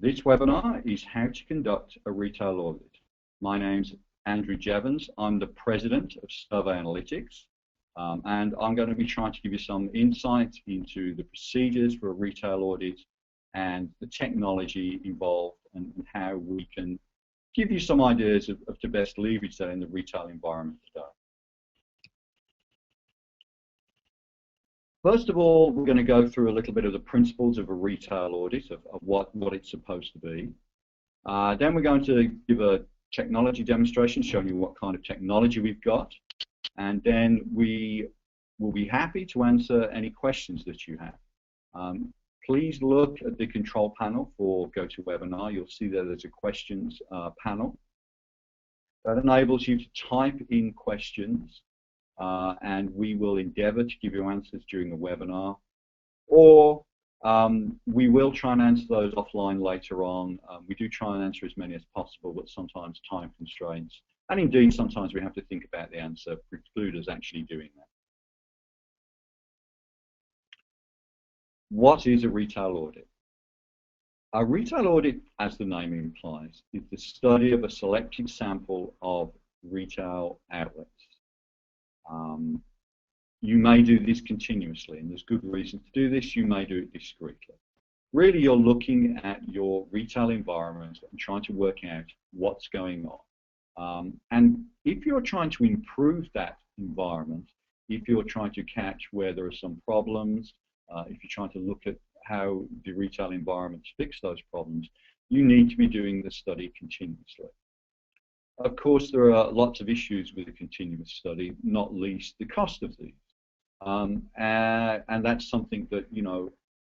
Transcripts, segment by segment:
This webinar is how to conduct a retail audit. My name's Andrew Jeavons. I'm the president of Survey Analytics, and I'm going to be trying to give you some insight into the procedures for a retail audit and the technology involved and how we can give you some ideas of to best leverage that in the retail environment today. First of all, we're going to go through a little bit of the principles of a retail audit, of what it's supposed to be. Then we're going to give a technology demonstration showing you what kind of technology we've got. And then we will be happy to answer any questions that you have. Please look at the control panel for GoToWebinar. You'll see that there's a questions panel. That enables you to type in questions. And we will endeavour to give you answers during the webinar, or we will try and answer those offline later on. We do try and answer as many as possible, but sometimes time constraints, and indeed sometimes we have to think about the answer, preclude us actually doing that. What is a retail audit? A retail audit, as the name implies, is the study of a selected sample of retail outlets. You may do this continuously, and there's good reason to do this. You may do it discreetly. Really, you're looking at your retail environment and trying to work out what's going on. And if you're trying to improve that environment, if you're trying to catch where there are some problems, if you're trying to look at how the retail environments fix those problems, you need to be doing the study continuously. Of course, there are lots of issues with a continuous study, not least the cost of these. And that's something that, you know,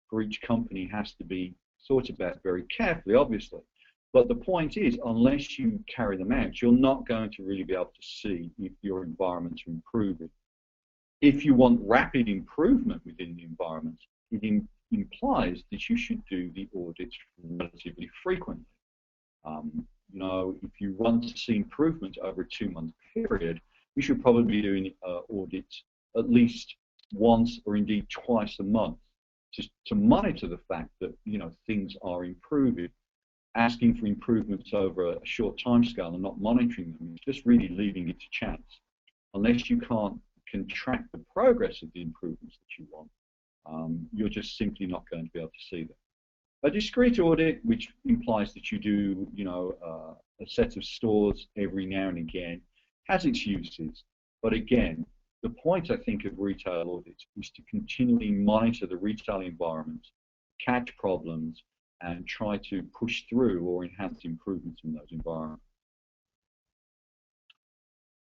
for each company has to be thought about very carefully, obviously. But the point is, unless you carry them out, you're not going to really be able to see if your environments are improving. If you want rapid improvement within the environment, it implies that you should do the audits relatively frequently. You know, if you want to see improvement over a 2-month period, you should probably be doing audits at least once or indeed twice a month, just to monitor the fact that, you know, things are improving. Asking for improvements over a short time scale and not monitoring them is just really leaving it to chance. Unless you can track the progress of the improvements that you want, you're just simply not going to be able to see them. A discrete audit, which implies that you do, you know, a set of stores every now and again, has its uses. But again, the point, I think, of retail audits is to continually monitor the retail environment, catch problems, and try to push through or enhance improvements in those environments.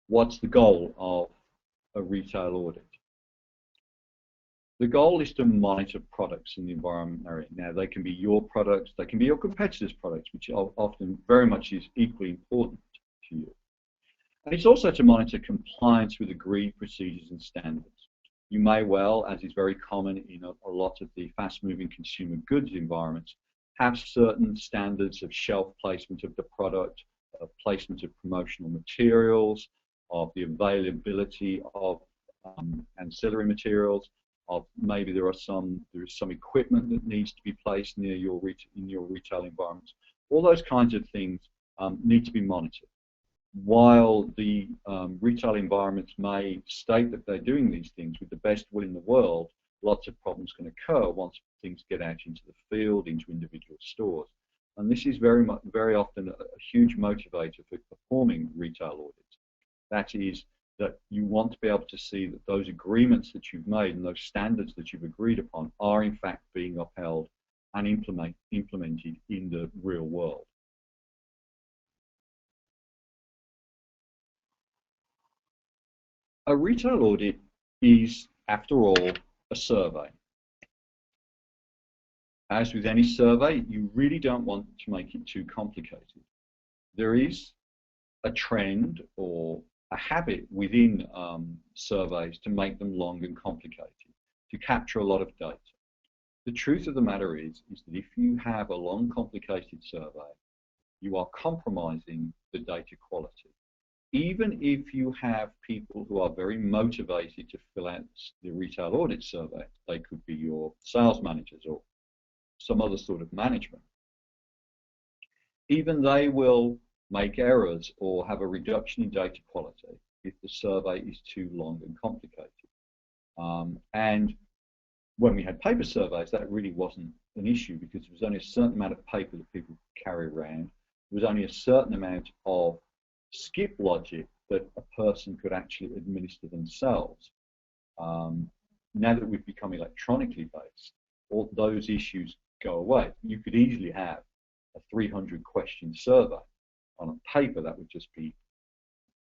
What's the goal of a retail audit? The goal is to monitor products in the environment they're in. Now, they can be your products, they can be your competitors' products, which often very much is equally important to you. And it's also to monitor compliance with agreed procedures and standards. You may well, as is very common in a lot of the fast-moving consumer goods environments, have certain standards of shelf placement of the product, of placement of promotional materials, of the availability of ancillary materials, of maybe there is some equipment that needs to be placed near your retail environments. All those kinds of things need to be monitored. While the retail environments may state that they're doing these things with the best will in the world, lots of problems can occur once things get out into the field, into individual stores. And this is very often a huge motivator for performing retail audits. That is, that you want to be able to see that those agreements that you've made and those standards that you've agreed upon are in fact being upheld and implemented in the real world. A retail audit is, after all, a survey. As with any survey, you really don't want to make it too complicated. There is a trend or a habit within surveys to make them long and complicated, to capture a lot of data. The truth of the matter is that if you have a long, complicated survey, you are compromising the data quality. Even if you have people who are very motivated to fill out the retail audit survey, they could be your sales managers or some other sort of management. even they will make errors or have a reduction in data quality if the survey is too long and complicated. And when we had paper surveys, that really wasn't an issue because there was only a certain amount of paper that people could carry around. There was only a certain amount of skip logic that a person could actually administer themselves. Now that we've become electronically based, all those issues go away. You could easily have a 300 question survey on a paper. That would just be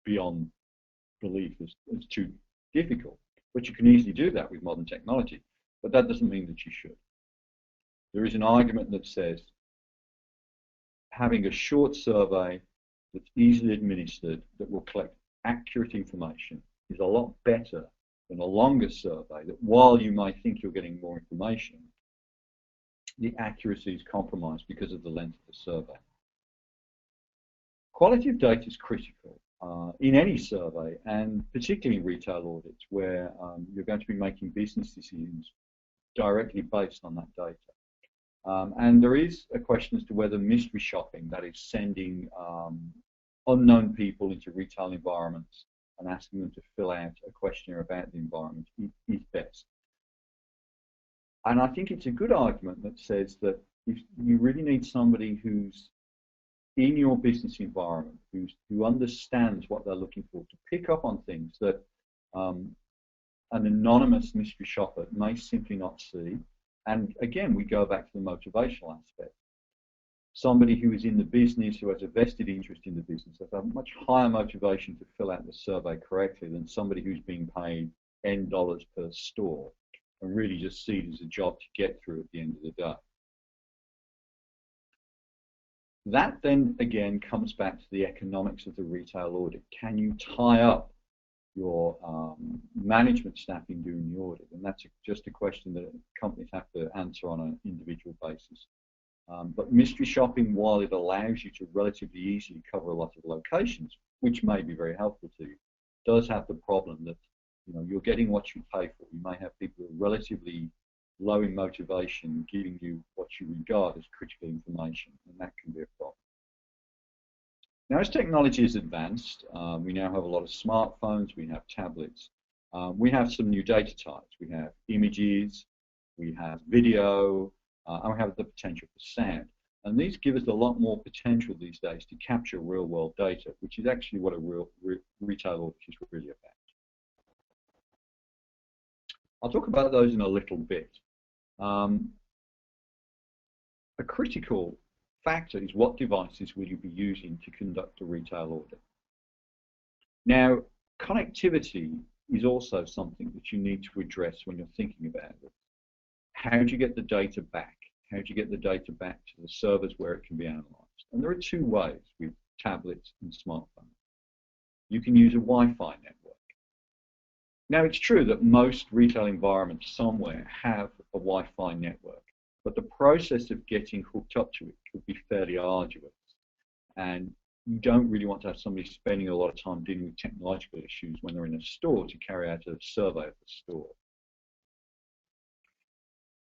beyond belief as too difficult. But you can easily do that with modern technology. But that doesn't mean that you should. There is an argument that says having a short survey that's easily administered, that will collect accurate information, is a lot better than a longer survey that, while you might think you're getting more information, the accuracy is compromised because of the length of the survey. Quality of data is critical in any survey, and particularly in retail audits, where you're going to be making business decisions directly based on that data. And there is a question as to whether mystery shopping, that is sending unknown people into retail environments and asking them to fill out a questionnaire about the environment, is best. And I think it's a good argument that says that if you really need somebody who's in your business environment, who understands what they're looking for, to pick up on things that an anonymous mystery shopper may simply not see. And again, we go back to the motivational aspect. Somebody who is in the business, who has a vested interest in the business, has a much higher motivation to fill out the survey correctly than somebody who's being paid N dollars per store and really just see it as a job to get through at the end of the day. That then again comes back to the economics of the retail audit. Can you tie up your management staff in doing the audit? And that's just a question that companies have to answer on an individual basis. But mystery shopping, while it allows you to relatively easily cover a lot of locations, which may be very helpful to you, does have the problem that you're getting what you pay for. You may have people who are relatively low in motivation giving you what you regard as critical information, and that can be a problem. Now, as technology has advanced, we now have a lot of smartphones, we have tablets, we have some new data types. We have images, we have video, and we have the potential for sound. And these give us a lot more potential these days to capture real-world data, which is actually what a real retail audit is really about. I'll talk about those in a little bit. A critical factor is what devices will you be using to conduct a retail audit. Now, connectivity is also something that you need to address when you're thinking about it. How do you get the data back? How do you get the data back to the servers where it can be analyzed? And there are two ways with tablets and smartphones. You can use a Wi-Fi network. Now, it's true that most retail environments somewhere have a Wi-Fi network, but the process of getting hooked up to it could be fairly arduous. And you don't really want to have somebody spending a lot of time dealing with technological issues when they're in a store to carry out a survey of the store.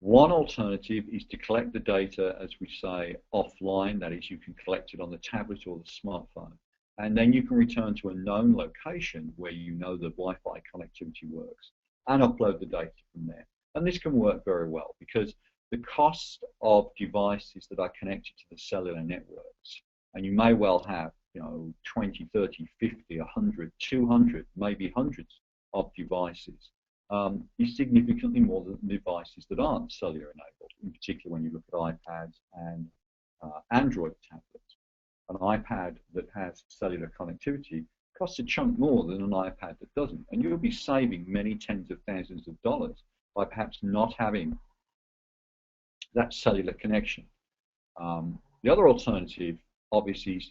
One alternative is to collect the data, as we say, offline. That is, you can collect it on the tablet or the smartphone. And then you can return to a known location where you know the Wi-Fi connectivity works and upload the data from there. And this can work very well because the cost of devices that are connected to the cellular networks, and you may well have 20, 30, 50, 100, 200, maybe hundreds of devices, is significantly more than devices that aren't cellular enabled, in particular when you look at iPads and Android tablets. An iPad that has cellular connectivity costs a chunk more than an iPad that doesn't, and you'll be saving many tens of thousands of dollars by perhaps not having that cellular connection. The other alternative, obviously, is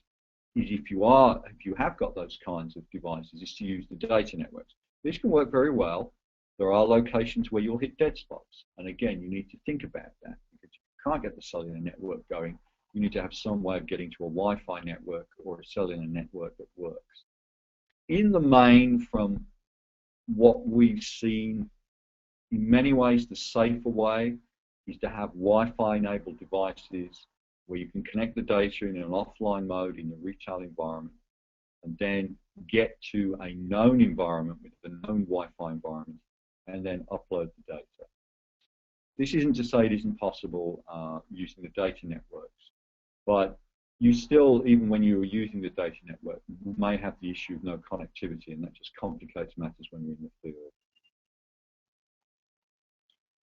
if you have got those kinds of devices, is to use the data networks. This can work very well. There are locations where you'll hit dead spots, and again, you need to think about that because you can't get the cellular network going. You need to have some way of getting to a Wi-Fi network or a cellular network that works. In the main, from what we've seen, in many ways, the safer way is to have Wi-Fi enabled devices where you can connect the data in an offline mode in the retail environment, and then get to a known environment with the known Wi-Fi environment, and then upload the data. This isn't to say it isn't possible using the data networks, but you still, even when you're using the data network, you may have the issue of no connectivity, and that just complicates matters when you're in the field.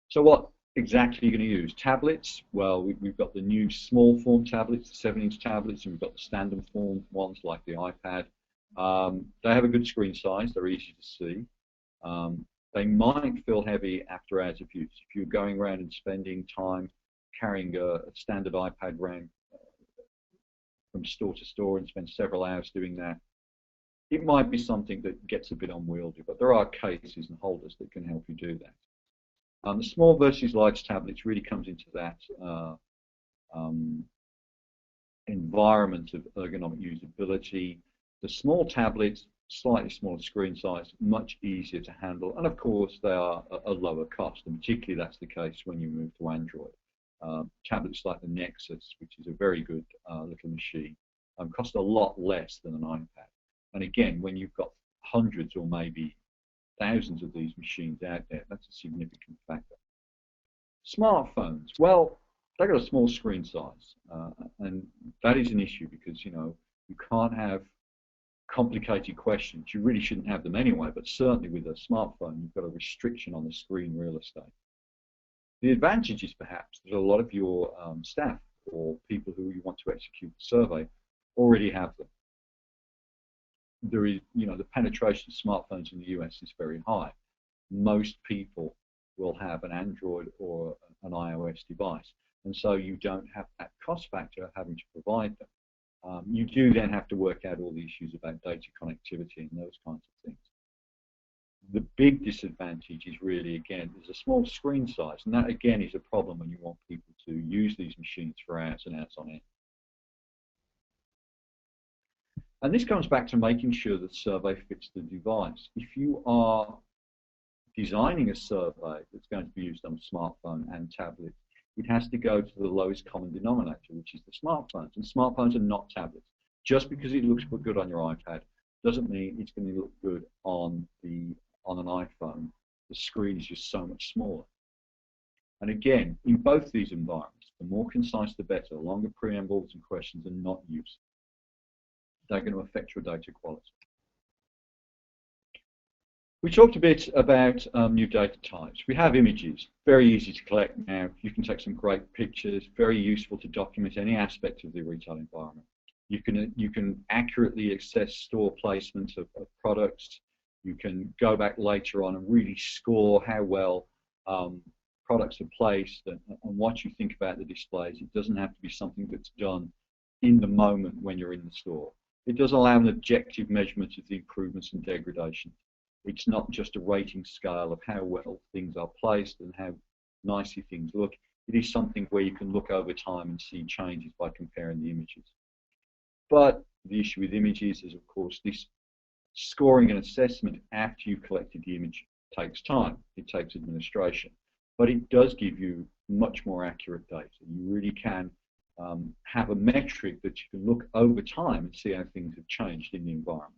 So what exactly are you going to use? Tablets? Well, we've got the new small form tablets, the 7-inch tablets, and we've got the standard form ones like the iPad. They have a good screen size. They're easy to see. They might feel heavy after hours of use. If you're going around and spending time carrying a standard iPad around from store to store and spend several hours doing that, it might be something that gets a bit unwieldy, but there are cases and holders that can help you do that. The small versus large tablets really comes into that environment of ergonomic usability. The small tablets, slightly smaller screen size, much easier to handle, and of course they are a lower cost, and particularly that's the case when you move to Android. Tablets like the Nexus, which is a very good little machine, cost a lot less than an iPad. And again, when you've got hundreds or maybe thousands of these machines out there, that's a significant factor. Smartphones, well, they've got a small screen size, and that is an issue because, you know, you can't have complicated questions. You really shouldn't have them anyway, but certainly with a smartphone, you've got a restriction on the screen real estate. The advantage is perhaps that a lot of your staff or people who you want to execute the survey already have them. There is, you know, the penetration of smartphones in the US is very high. Most people will have an Android or an iOS device, and so you don't have that cost factor of having to provide them. You do then have to work out all the issues about data connectivity and those kinds of things. The big disadvantage is really, again, there's a small screen size, and that again is a problem when you want people to use these machines for hours and hours on end. And this comes back to making sure that the survey fits the device. If you are designing a survey that's going to be used on a smartphone and tablet, it has to go to the lowest common denominator, which is the smartphones. And smartphones are not tablets. Just because it looks good on your iPad doesn't mean it's going to look good on an iPhone. The screen is just so much smaller. And again, in both these environments, the more concise the better. Longer preambles and questions are not used. They're going to affect your data quality. We talked a bit about new data types. We have images, very easy to collect now. You can take some great pictures, very useful to document any aspect of the retail environment. You can accurately assess store placement of products. You can go back later on and really score how well products are placed and what you think about the displays. It doesn't have to be something that's done in the moment when you're in the store. It does allow an objective measurement of the improvements and degradation. It's not just a rating scale of how well things are placed and how nicely things look. It is something where you can look over time and see changes by comparing the images. But the issue with images is, of course, this scoring and assessment after you've collected the image takes time. It takes administration. But it does give you much more accurate data. You really can have a metric that you can look over time and see how things have changed in the environment.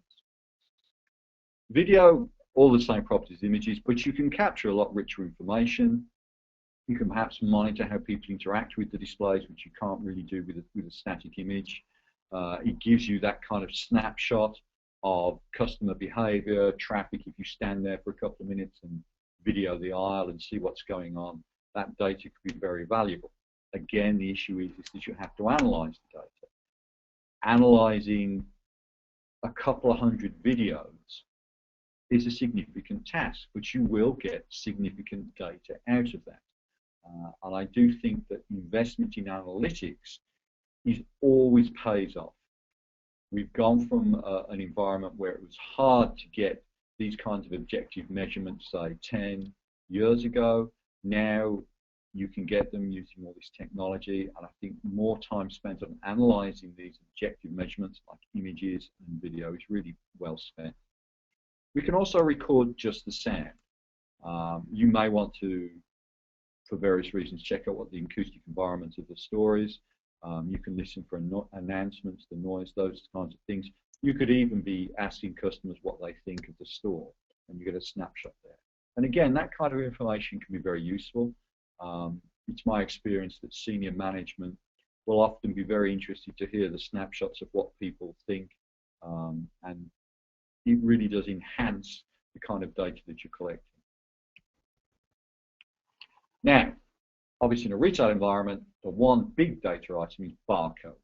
Video, all the same properties as images, but you can capture a lot richer information. You can perhaps monitor how people interact with the displays, which you can't really do with a static image. It gives you that kind of snapshot of customer behavior, traffic. If you stand there for a couple of minutes and video the aisle and see what's going on, that data could be very valuable. Again, the issue is that you have to analyze the data. Analyzing a couple of hundred videos is a significant task, but you will get significant data out of that. And I do think that investment in analytics always pays off. We've gone from an environment where it was hard to get these kinds of objective measurements, say 10 years ago. Now you can get them using all this technology, and I think more time spent on analyzing these objective measurements like images and video is really well spent. We can also record just the sound. You may want to, for various reasons, check out what the acoustic environment of the store is. You can listen for announcements, the noise, those kinds of things. You could even be asking customers what they think of the store, and you get a snapshot there. And again, that kind of information can be very useful. It's my experience that senior management will often be very interested to hear the snapshots of what people think, and it really does enhance the kind of data that you're collecting. Now, obviously in a retail environment, the one big data item is barcodes.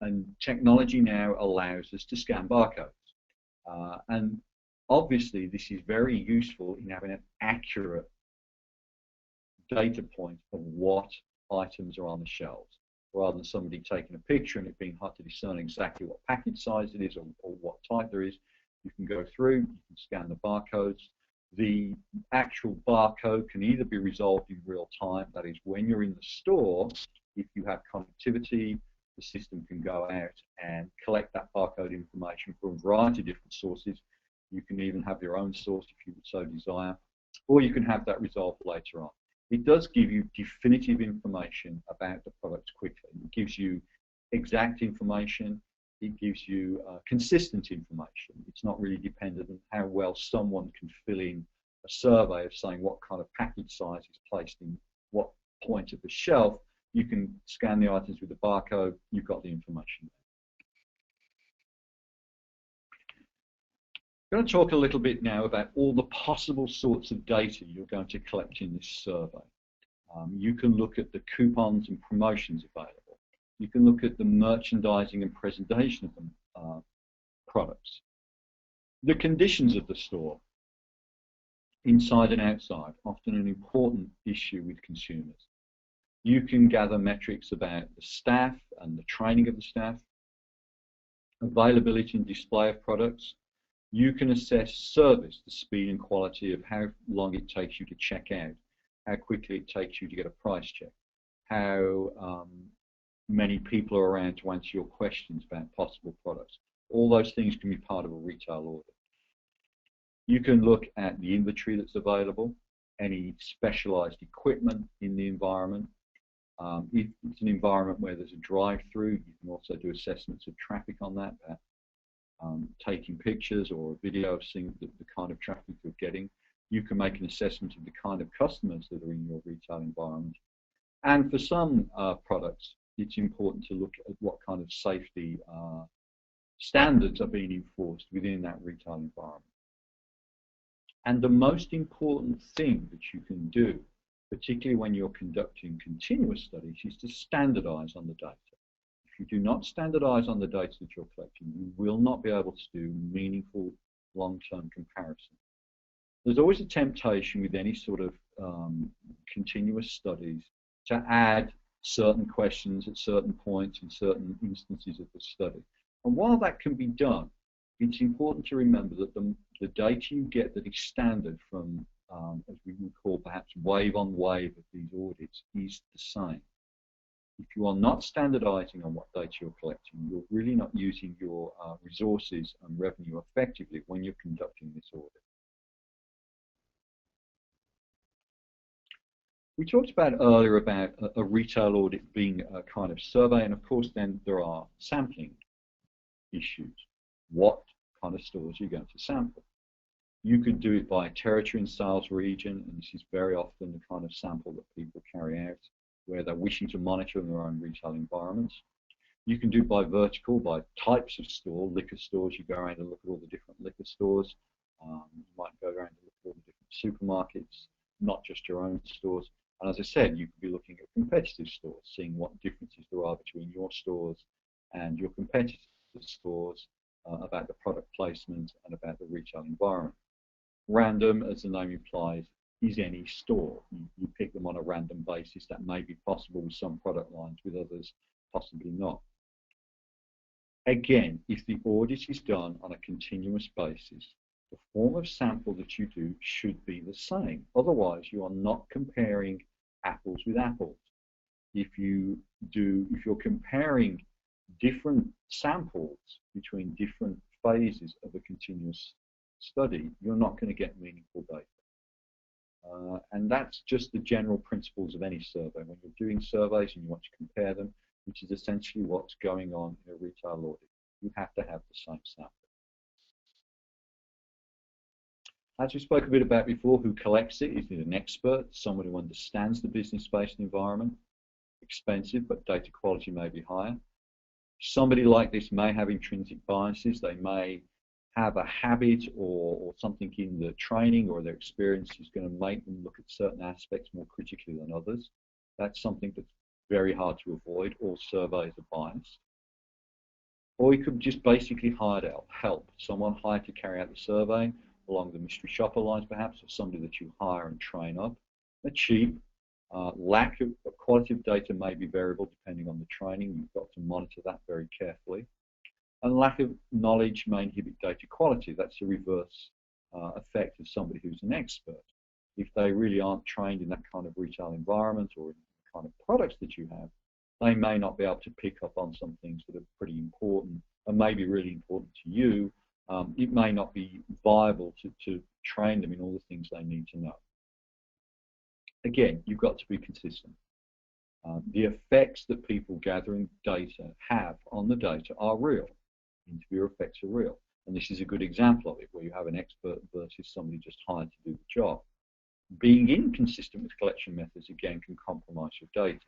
And technology now allows us to scan barcodes. And obviously this is very useful in having an accurate data point of what items are on the shelves, rather than somebody taking a picture and it being hard to discern exactly what package size it is or what type there is. You can go through, you can scan the barcodes. The actual barcode can either be resolved in real time, that is when you're in the store, if you have connectivity, the system can go out and collect that barcode information from a variety of different sources. You can even have your own source if you so desire, or you can have that resolved later on. It does give you definitive information about the products quickly. It gives you exact information. It gives you consistent information. It's not really dependent on how well someone can fill in a survey of saying what kind of package size is placed in what point of the shelf. You can scan the items with the barcode, you've got the information. I'm going to talk a little bit now about all the possible sorts of data you're going to collect in this survey. You can look at the coupons and promotions available. You can look at the merchandising and presentation of the products. The conditions of the store, inside and outside, often an important issue with consumers. You can gather metrics about the staff and the training of the staff, availability and display of products. You can assess service, the speed and quality of how long it takes you to check out, how quickly it takes you to get a price check, how many people are around to answer your questions about possible products. All those things can be part of a retail audit. You can look at the inventory that's available, any specialized equipment in the environment. If it's an environment where there's a drive-through, you can also do assessments of traffic on that, taking pictures or a video of seeing the kind of traffic you're getting. You can make an assessment of the kind of customers that are in your retail environment. And for some products, it's important to look at what kind of safety standards are being enforced within that retail environment. And the most important thing that you can do, particularly when you're conducting continuous studies, is to standardize on the data. If you do not standardize on the data that you're collecting, you will not be able to do meaningful long-term comparison. There's always a temptation with any sort of continuous studies to add certain questions at certain points in certain instances of the study. And while that can be done, it's important to remember that the data you get that is standard from, as we would call perhaps wave on wave of these audits, is the same. If you are not standardizing on what data you're collecting, you're really not using your resources and revenue effectively when you're conducting this audit. We talked about earlier about a retail audit being a kind of survey, and of course then there are sampling issues. What kind of stores are you going to sample? You could do it by territory and sales region, and this is very often the kind of sample that people carry out where they're wishing to monitor in their own retail environments. You can do it by vertical, by types of store, liquor stores. You go around and look at all the different liquor stores. You might go around and look at all the different supermarkets, not just your own stores. And as I said, you could be looking at competitive stores, seeing what differences there are between your stores and your competitive stores, about the product placement and about the retail environment. Random, as the name implies, is any store. You pick them on a random basis. That may be possible with some product lines, with others possibly not. Again, if the audit is done on a continuous basis, the form of sample that you do should be the same. Otherwise, you are not comparing apples with apples. If you're comparing different samples between different phases of a continuous study, you're not going to get meaningful data. And that's just the general principles of any survey. When you're doing surveys and you want to compare them, which is essentially what's going on in a retail audit, you have to have the same sample. As we spoke a bit about before, who collects it? Is it an expert, someone who understands the business space and environment? Expensive, but data quality may be higher. Somebody like this may have intrinsic biases. They may have a habit or something in the training or their experience is going to make them look at certain aspects more critically than others. That's something that's very hard to avoid. All surveys are biased. Or you could just basically hire out help, someone hired to carry out the survey along the mystery shopper lines perhaps, or somebody that you hire and train up. They're cheap. Lack of quality of data may be variable depending on the training. You've got to monitor that very carefully. And lack of knowledge may inhibit data quality. That's a reverse effect of somebody who's an expert. If they really aren't trained in that kind of retail environment or in the kind of products that you have, they may not be able to pick up on some things that are pretty important and may be really important to you. It may not be viable to train them in all the things they need to know. Again, you've got to be consistent. The effects that people gathering data have on the data are real. Interviewer effects are real. And this is a good example of it, where you have an expert versus somebody just hired to do the job. Being inconsistent with collection methods, again, can compromise your data.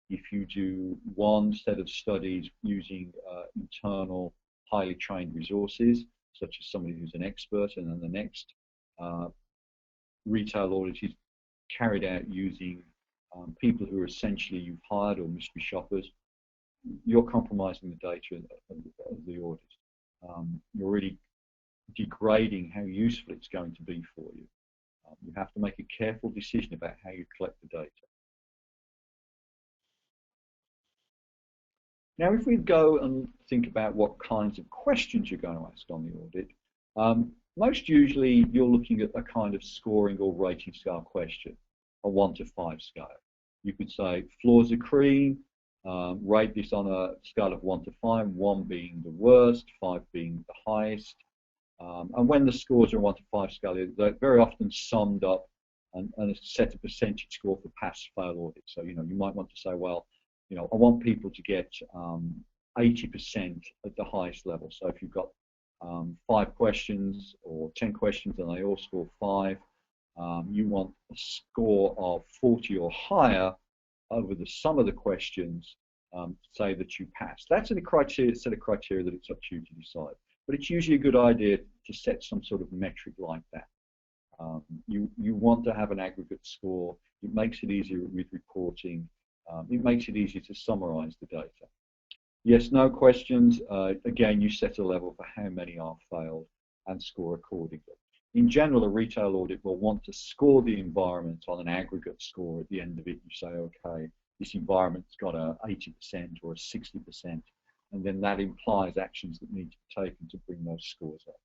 If you do one set of studies using internal, highly trained resources, such as somebody who's an expert, and then the next retail audit is carried out using people who are essentially you've hired or mystery shoppers, you're compromising the data of the audit. You're really degrading how useful it's going to be for you. You have to make a careful decision about how you collect the data. Now, if we go and think about what kinds of questions you're going to ask on the audit, most usually you're looking at a kind of scoring or rating scale question, a 1 to 5 scale. You could say floors are cream, rate this on a scale of 1 to 5, 1 being the worst, 5 being the highest. And when the scores are 1 to 5 scale, they're very often summed up and set a percentage score for pass fail audit. So, you might want to say, well, I want people to get 80% at the highest level. So if you've got 5 questions or 10 questions and they all score 5, you want a score of 40 or higher over the sum of the questions to say that you pass. That's a set of criteria that it's up to you to decide. But it's usually a good idea to set some sort of metric like that. You want to have an aggregate score. It makes it easier with reporting. It makes it easier to summarize the data. Yes, no questions. Again, you set a level for how many are failed and score accordingly. In general, a retail audit will want to score the environment on an aggregate score. At the end of it, you say, okay, this environment's got a 80% or a 60%, and then that implies actions that need to be taken to bring those scores up.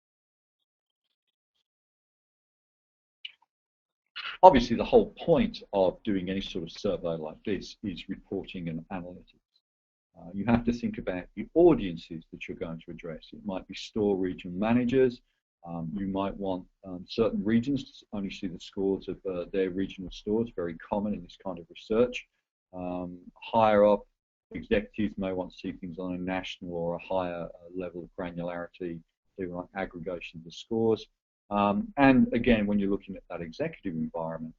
Obviously, the whole point of doing any sort of survey like this is reporting and analytics. You have to think about the audiences that you're going to address. It might be store regional managers. You might want certain regions to only see the scores of their regional stores, very common in this kind of research. Higher up, executives may want to see things on a national or a higher level of granularity, so you want aggregation of the scores. And again, when you're looking at that executive environment,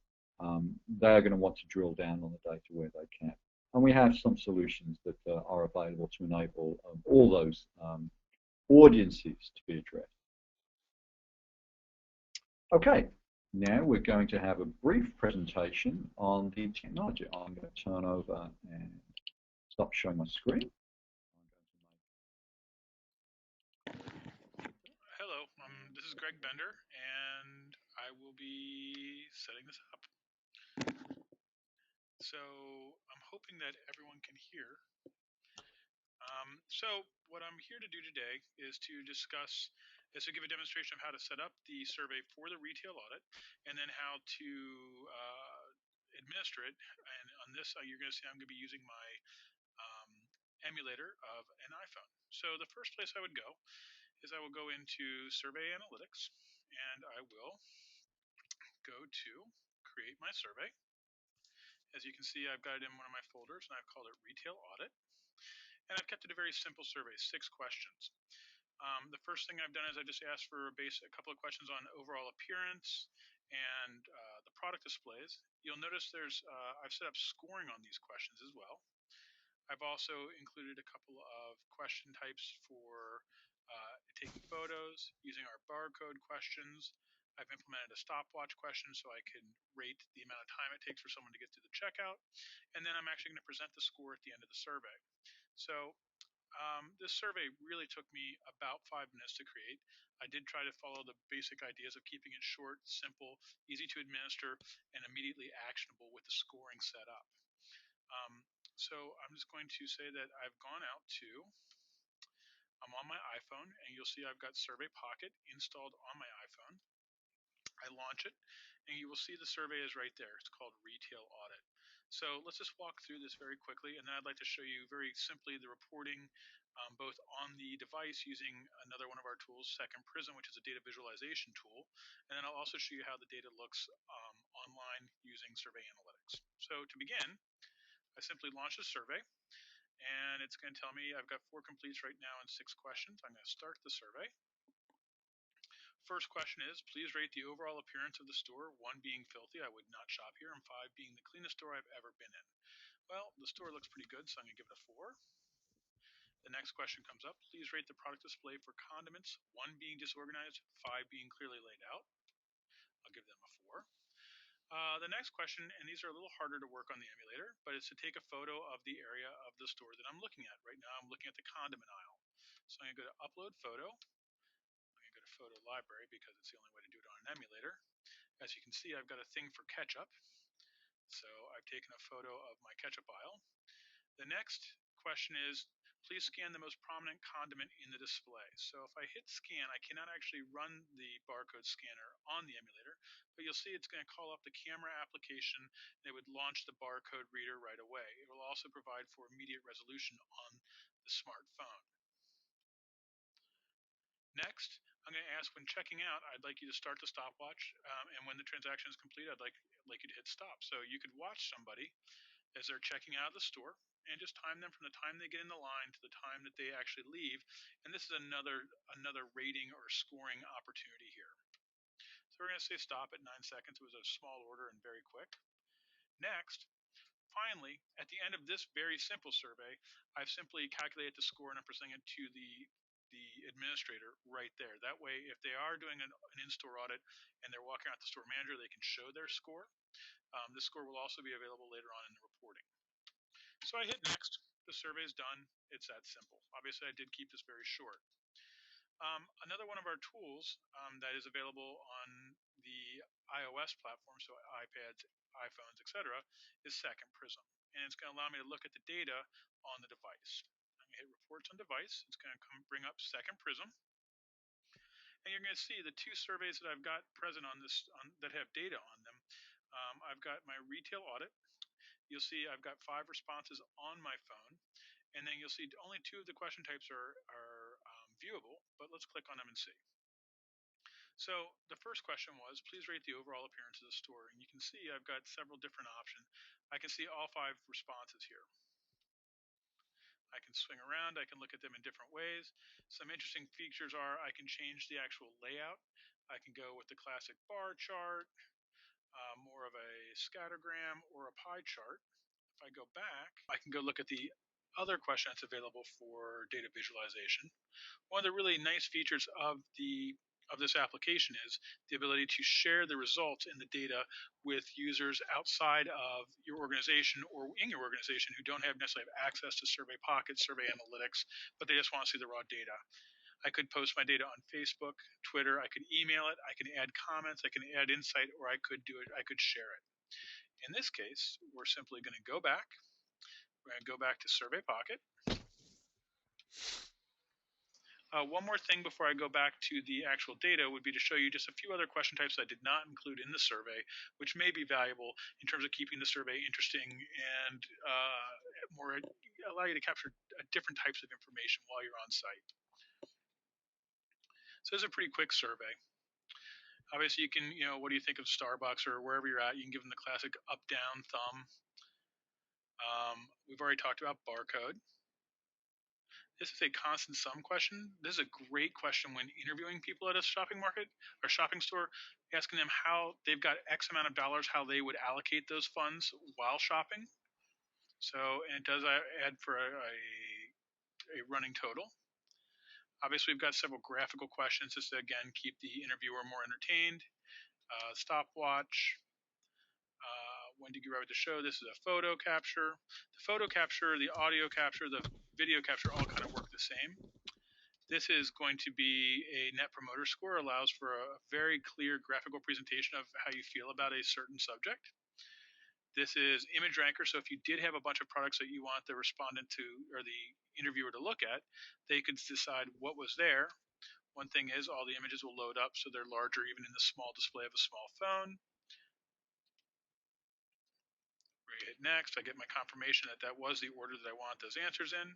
they're going to want to drill down on the data where they can. And we have some solutions that are available to enable all those audiences to be addressed. Okay, now we're going to have a brief presentation on the technology. I'm going to turn over and stop showing my screen. Hello, this is Greg Bender, and I will be setting this up. So I'm hoping that everyone can hear. So what I'm here to do today is to give a demonstration of how to set up the survey for the retail audit, and then how to administer it. And on this, you're going to see I'm going to be using my emulator of an iPhone. So the first place I would go is I will go into Survey Analytics, and I will go to create my survey. As you can see, I've got it in one of my folders, and I've called it Retail Audit. And I've kept it a very simple survey, 6 questions. The first thing I've done is I just asked for a couple of questions on overall appearance and the product displays. You'll notice I've set up scoring on these questions as well. I've also included a couple of question types for taking photos, using our barcode questions. I've implemented a stopwatch question so I can rate the amount of time it takes for someone to get through the checkout. And then I'm actually going to present the score at the end of the survey. So this survey really took me about 5 minutes to create. I did try to follow the basic ideas of keeping it short, simple, easy to administer, and immediately actionable with the scoring set up. So I'm just going to say that I'm on my iPhone, and you'll see I've got Survey Pocket installed on my iPhone. I launch it, and you will see the survey is right there. It's called Retail Audit. So let's just walk through this very quickly, and then I'd like to show you very simply the reporting both on the device using another one of our tools, Second Prism, which is a data visualization tool, and then I'll also show you how the data looks online using Survey Analytics. So to begin, I simply launch a survey, and it's going to tell me I've got 4 completes right now and 6 questions. I'm going to start the survey. First question is, please rate the overall appearance of the store, 1 being filthy, I would not shop here, and 5 being the cleanest store I've ever been in. Well, the store looks pretty good, so I'm going to give it a 4. The next question comes up, please rate the product display for condiments, 1 being disorganized, 5 being clearly laid out. I'll give them a 4. The next question, and these are a little harder to work on the emulator, but it's to take a photo of the area of the store that I'm looking at. Right now I'm looking at the condiment aisle. So I'm going to go to Upload Photo. I'm going to go to Photo Library because it's the only way to do it on an emulator. As you can see, I've got a thing for ketchup. So I've taken a photo of my ketchup aisle. The next question is, please scan the most prominent condiment in the display. So if I hit scan, I cannot actually run the barcode scanner on the emulator, but you'll see it's going to call up the camera application and it would launch the barcode reader right away. It will also provide for immediate resolution on the smartphone. Next, I'm going to ask when checking out, I'd like you to start the stopwatch, and when the transaction is complete, I'd like you to hit stop. So you could watch somebody as they're checking out of the store and just time them from the time they get in the line to the time that they actually leave. And this is another rating or scoring opportunity here. So we're going to say stop at 9 seconds. It was a small order and very quick. Next, finally, at the end of this very simple survey, I've simply calculated the score and I'm presenting it to the administrator right there. That way, if they are doing an in-store audit and they're walking out the store manager, they can show their score. This score will also be available later on in the reporting. So I hit next. The survey is done. It's that simple. Obviously, I did keep this very short. Another one of our tools that is available on the iOS platform, so iPads, iPhones, etc., is Second Prism. And it's going to allow me to look at the data on the device. I'm going to hit Reports on Device. It's going to bring up Second Prism. And you're going to see the 2 surveys that I've got present on this that have data on them. I've got my Retail Audit. You'll see I've got 5 responses on my phone, and then you'll see only 2 of the question types are viewable, but let's click on them and see. So the first question was, please rate the overall appearance of the store, and you can see I've got several different options. I can see all 5 responses here. I can swing around, I can look at them in different ways. Some interesting features are I can change the actual layout. I can go with the classic bar chart, more of a scattergram, or a pie chart. If I go back, I can go look at the other question that's available for data visualization. One of the really nice features of this application is the ability to share the results in the data with users outside of your organization or in your organization who don't have necessarily access to Survey Pocket, Survey Analytics, but they just want to see the raw data. I could post my data on Facebook, Twitter, I could email it, I can add comments, I can add insight, or I could share it. In this case, we're simply going to go back. We're going to go back to Survey Pocket. One more thing before I go back to the actual data would be to show you just a few other question types I did not include in the survey, which may be valuable in terms of keeping the survey interesting and more allow you to capture different types of information while you're on site. So this is a pretty quick survey. Obviously, you can, what do you think of Starbucks or wherever you're at? You can give them the classic up-down thumb. We've already talked about barcode. This is a constant sum question. This is a great question when interviewing people at a shopping market or shopping store, asking them how they've got X amount of dollars, how they would allocate those funds while shopping. So, and it does add for a running total. Obviously, we've got several graphical questions just to, again, keep the interviewer more entertained. Stopwatch. When did you arrive at the show? This is a photo capture. The photo capture, the audio capture, the video capture all kind of work the same. This is going to be a Net Promoter Score, allows for a very clear graphical presentation of how you feel about a certain subject. This is image ranker, so if you did have a bunch of products that you want the respondent to, or the interviewer to look at, they could decide what was there. One thing is all the images will load up so they're larger even in the small display of a small phone. Where you hit next, I get my confirmation that that was the order that I want those answers in.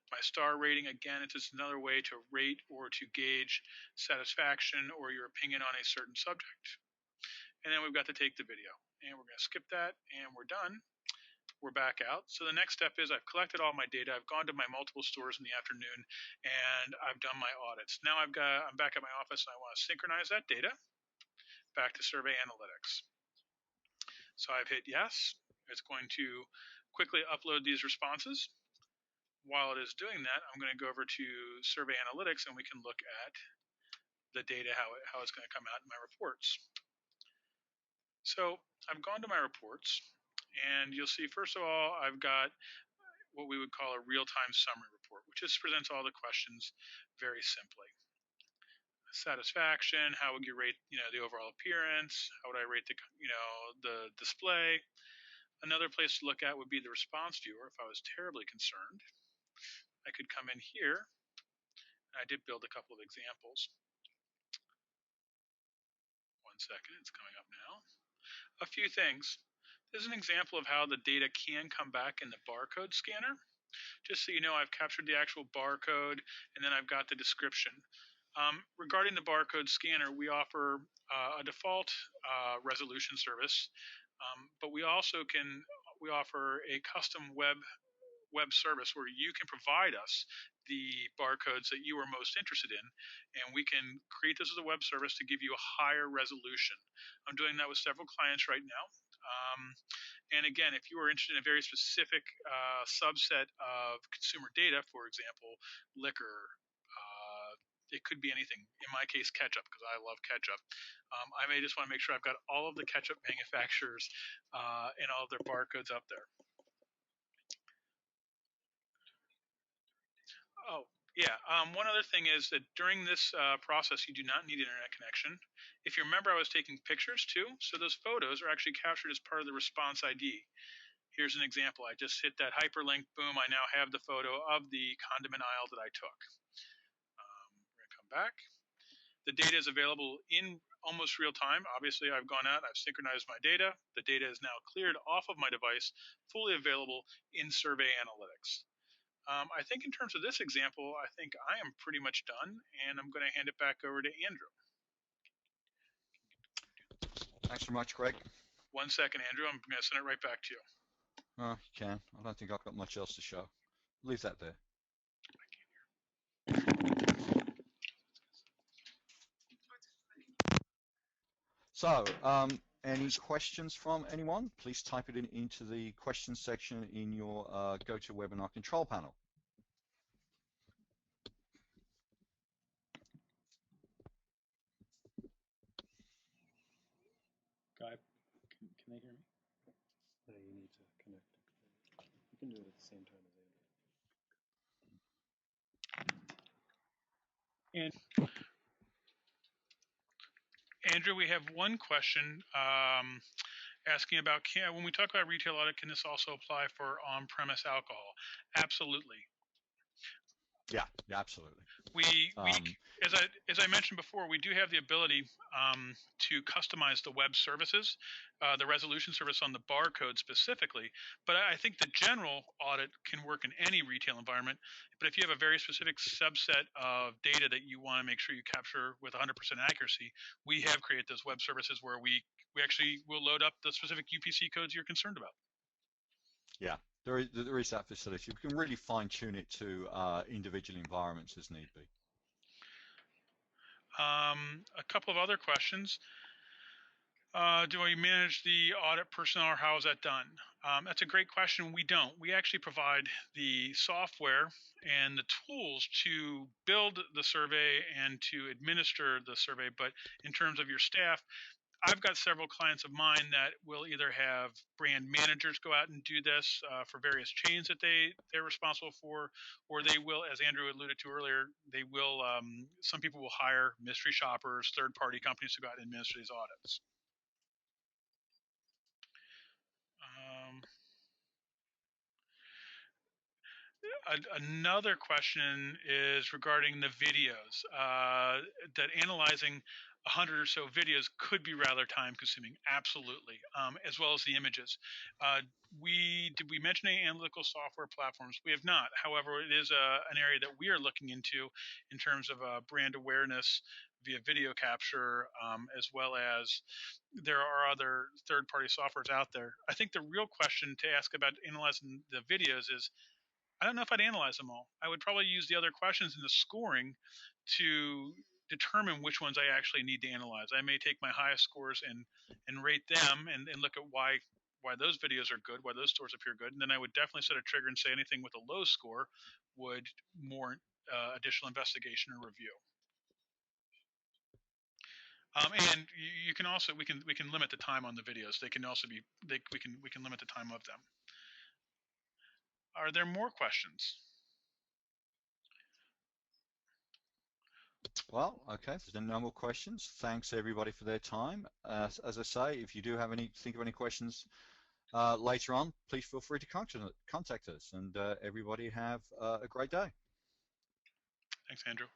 My star rating, again, it's just another way to rate or to gauge satisfaction or your opinion on a certain subject. And then we've got to take the video. And we're going to skip that, and we're done. We're back out. So the next step is I've collected all my data. I've gone to my multiple stores in the afternoon, and I've done my audits. Now I'm back at my office, and I want to synchronize that data back to Survey Analytics. So I've hit yes. It's going to quickly upload these responses. While it is doing that, I'm going to go over to Survey Analytics, and we can look at the data, how it's going to come out in my reports. So I've gone to my reports, and you'll see, first of all, I've got what we would call a real-time summary report, which just presents all the questions very simply. Satisfaction, how would you rate, the overall appearance? How would I rate the display? Another place to look at would be the response viewer. If I was terribly concerned, I could come in here. I did build a couple of examples. One second, it's coming up now. A few things. This is an example of how the data can come back in the barcode scanner. Just so you know, I've captured the actual barcode, and then I've got the description. Regarding the barcode scanner, we offer a default resolution service, but we also offer a custom web service where you can provide us the barcodes that you are most interested in, and we can create this as a web service to give you a higher resolution. I'm doing that with several clients right now. And again, if you are interested in a very specific subset of consumer data, for example, liquor, it could be anything. In my case, ketchup, because I love ketchup. I may just want to make sure I've got all of the ketchup manufacturers and all of their barcodes up there. Oh, yeah. One other thing is that during this process, you do not need internet connection. If you remember, I was taking pictures too, so those photos are actually captured as part of the response ID. Here's an example. I just hit that hyperlink, boom, I now have the photo of the condiment aisle that I took. We're going to come back. The data is available in almost real time. Obviously, I've gone out, I've synchronized my data. The data is now cleared off of my device, fully available in Survey Analytics. I think in terms of this example, I think I am pretty much done, and I'm going to hand it back over to Andrew. Thanks very much, Greg. 1 second, Andrew. I'm going to send it right back to you. Oh, you can. I don't think I've got much else to show. Leave that there. So, any questions from anyone? Please type it into the questions section in your GoToWebinar control panel. Guy, can they hear me? No, you need to connect. You can do it at the same time as Andrew. Andrew, we have one question asking about, when we talk about retail audit, can this also apply for on-premise alcohol? Absolutely. Yeah, absolutely. We as I mentioned before, we do have the ability to customize the web services, the resolution service on the barcode specifically. But I think the general audit can work in any retail environment. But if you have a very specific subset of data that you want to make sure you capture with 100% accuracy, we have created those web services where we actually will load up the specific UPC codes you're concerned about. Yeah, there is that facility. We can really fine tune it to individual environments as need be. A couple of other questions. Do we manage the audit personnel, or how is that done? That's a great question. We don't. We actually provide the software and the tools to build the survey and to administer the survey. But in terms of your staff, I've got several clients of mine that will either have brand managers go out and do this for various chains that they're responsible for, or they will, as Andrew alluded to earlier, they will. Some people will hire mystery shoppers, third-party companies to go out and administer these audits. Another question is regarding the videos. That analyzing 100 or so videos could be rather time consuming, absolutely, as well as the images. Did we mention any analytical software platforms? We have not. However, it is an area that we are looking into in terms of brand awareness via video capture, as well as there are other third-party softwares out there. I think the real question to ask about analyzing the videos is, I don't know if I'd analyze them all. I would probably use the other questions in the scoring to determine which ones I actually need to analyze. I may take my highest scores and rate them and look at why those videos are good, why those scores appear good, and then I would definitely set a trigger and say anything with a low score would warrant additional investigation or review. And you can also we can limit the time on the videos. They can also be we can limit the time of them. Are there more questions? Well, okay, if there's no more questions, thanks everybody for their time. As I say, if you do have think of any questions later on, please feel free to contact us, and everybody have a great day. Thanks, Andrew.